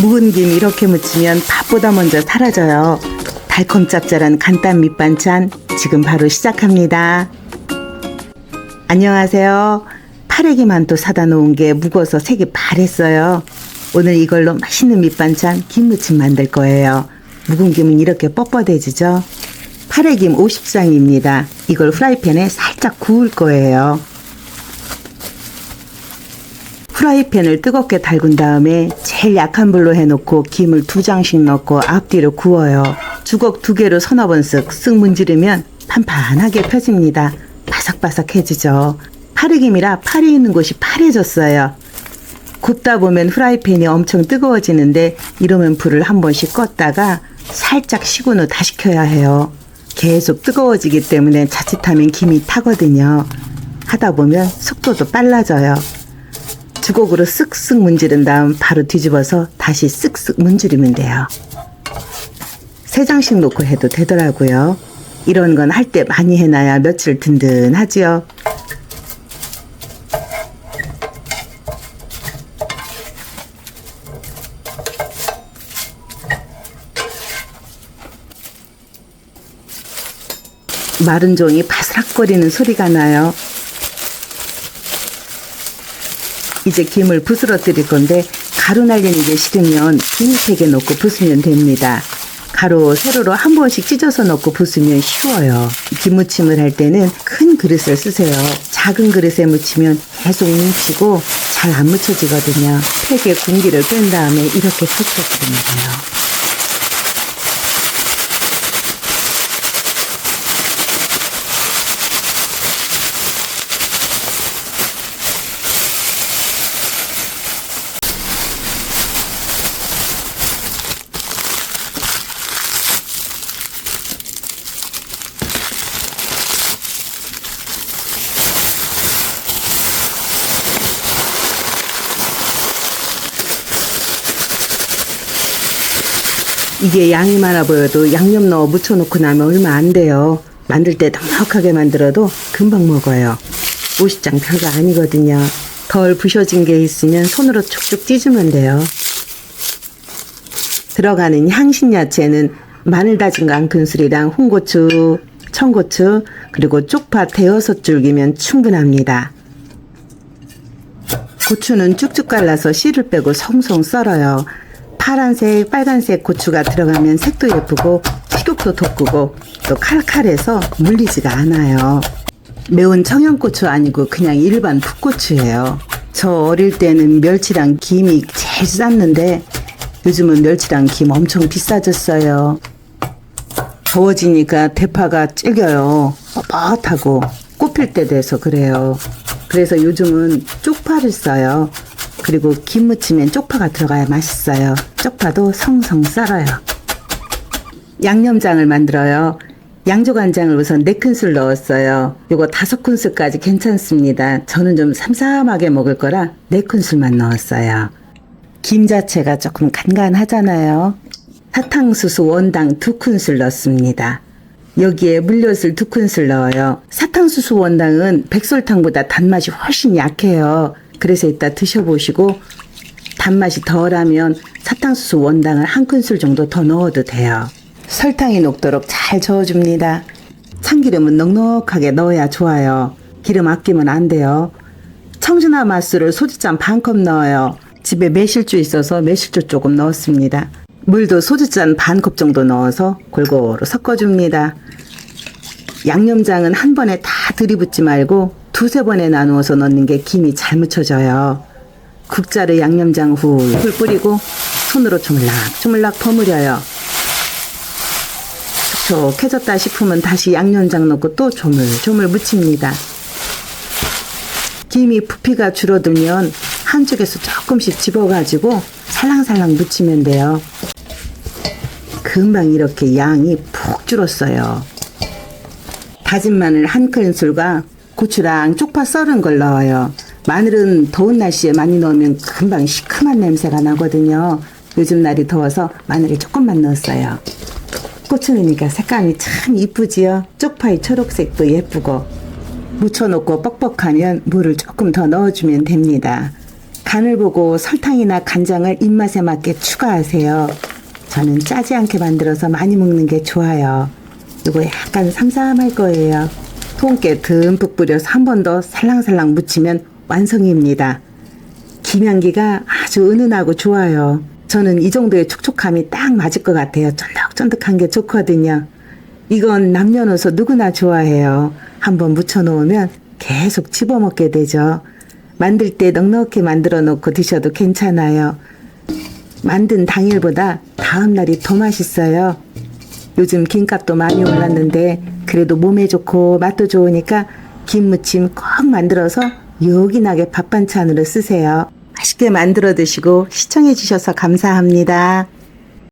묵은 김 이렇게 무치면 밥보다 먼저 사라져요. 달콤 짭짤한 간단 밑반찬 지금 바로 시작합니다. 안녕하세요. 파래기만두 사다 놓은 게 묵어서 색이 바랬어요. 오늘 이걸로 맛있는 밑반찬 김무침 만들 거예요. 묵은 김은 이렇게 뻣뻣해지죠. 파래김 50장입니다. 이걸 프라이팬에 살짝 구울 거예요. 프라이팬을 뜨겁게 달군 다음에 제일 약한 불로 해놓고 김을 2장씩 넣고 앞뒤로 구워요. 주걱 2개로 서너 번 쓱쓱 문지르면 판판하게 펴집니다. 바삭바삭해지죠. 파래김이라 팔이 있는 곳이 파래졌어요. 굽다 보면 프라이팬이 엄청 뜨거워지는데 이러면 불을 한 번씩 껐다가 살짝 식은 후 다시 켜야 해요. 계속 뜨거워지기 때문에 자칫하면 김이 타거든요. 하다 보면 속도도 빨라져요. 주걱으로 쓱쓱 문지른 다음 바로 뒤집어서 다시 쓱쓱 문지르면 돼요. 3장씩 놓고 해도 되더라고요. 이런 건 할 때 많이 해놔야 며칠 든든하지요. 마른 종이 바스락거리는 소리가 나요. 이제 김을 부스러뜨릴 건데 가루 날리는 게 싫으면 비닐팩에 넣고 부수면 됩니다. 가루 세로로 한 번씩 찢어서 넣고 부수면 쉬워요. 김무침을 할 때는 큰 그릇을 쓰세요. 작은 그릇에 무치면 계속 뭉치고 잘 안 묻혀지거든요. 팩에 공기를 뺀 다음에 이렇게 터뜨려주면 돼요. 이게 양이 많아 보여도 양념 넣어 묻혀놓고 나면 얼마 안 돼요. 만들 때 넉넉하게 만들어도 금방 먹어요. 50장 별거 아니거든요. 덜 부셔진 게 있으면 손으로 쭉쭉 찢으면 돼요. 들어가는 향신 야채는 마늘 다진 거 1큰술이랑 홍고추, 청고추, 그리고 쪽파 5줄기면 충분합니다. 고추는 쭉쭉 갈라서 씨를 빼고 송송 썰어요. 파란색, 빨간색 고추가 들어가면 색도 예쁘고 식욕도 돋구고 또 칼칼해서 물리지가 않아요. 매운 청양고추 아니고 그냥 일반 풋고추예요. 저 어릴 때는 멸치랑 김이 제일 쌌는데 요즘은 멸치랑 김 엄청 비싸졌어요. 더워지니까 대파가 질겨요. 뻣뻣하고 꽃필 때 돼서 그래요. 그래서 요즘은 쪽파를 써요. 그리고 김 무치면 쪽파가 들어가야 맛있어요. 쪽파도 성성 썰어요. 양념장을 만들어요. 양조간장을 우선 4큰술 넣었어요. 요거 5큰술까지 괜찮습니다. 저는 좀 삼삼하게 먹을 거라 4큰술만 넣었어요. 김 자체가 조금 간간하잖아요. 사탕수수 원당 2큰술 넣습니다. 여기에 물엿을 2큰술 넣어요. 사탕수수 원당은 백설탕보다 단맛이 훨씬 약해요. 그래서 이따 드셔보시고 단맛이 덜하면 사탕수수 원당을 1큰술 정도 더 넣어도 돼요. 설탕이 녹도록 잘 저어줍니다. 참기름은 넉넉하게 넣어야 좋아요. 기름 아끼면 안 돼요. 청주나 맛술을 소주잔 반컵 넣어요. 집에 매실주 있어서 매실주 조금 넣었습니다. 물도 소주잔 반컵 정도 넣어서 골고루 섞어줍니다. 양념장은 한 번에 다 들이붓지 말고 2-3번에 나누어서 넣는 게 김이 잘 묻혀져요. 국자를 양념장 훌훌 뿌리고 손으로 조물락조물락 버무려요. 촉촉해졌다 싶으면 다시 양념장 넣고 또 조물조물 묻힙니다. 김이 부피가 줄어들면 한쪽에서 조금씩 집어가지고 살랑살랑 묻히면 돼요. 금방 이렇게 양이 푹 줄었어요. 다진 마늘 1큰술과 고추랑 쪽파 썰은 걸 넣어요. 마늘은 더운 날씨에 많이 넣으면 금방 시큼한 냄새가 나거든요. 요즘 날이 더워서 마늘을 조금만 넣었어요. 고추 넣으니까 색감이 참 이쁘지요. 쪽파의 초록색도 예쁘고. 묻혀놓고 뻑뻑하면 물을 조금 더 넣어주면 됩니다. 간을 보고 설탕이나 간장을 입맛에 맞게 추가하세요. 저는 짜지 않게 만들어서 많이 먹는 게 좋아요. 이거 약간 삼삼할 거예요. 통깨 듬뿍 뿌려서 한 번 더 살랑살랑 무치면 완성입니다. 김향기가 아주 은은하고 좋아요. 저는 이 정도의 촉촉함이 딱 맞을 것 같아요. 쫀득쫀득한 게 좋거든요. 이건 남녀노소 누구나 좋아해요. 한번 무쳐놓으면 계속 집어먹게 되죠. 만들 때 넉넉히 만들어 놓고 드셔도 괜찮아요. 만든 당일보다 다음 날이 더 맛있어요. 요즘 김값도 많이 올랐는데 그래도 몸에 좋고 맛도 좋으니까 김무침 꼭 만들어서 요긴하게 밥 반찬으로 쓰세요. 맛있게 만들어 드시고 시청해 주셔서 감사합니다.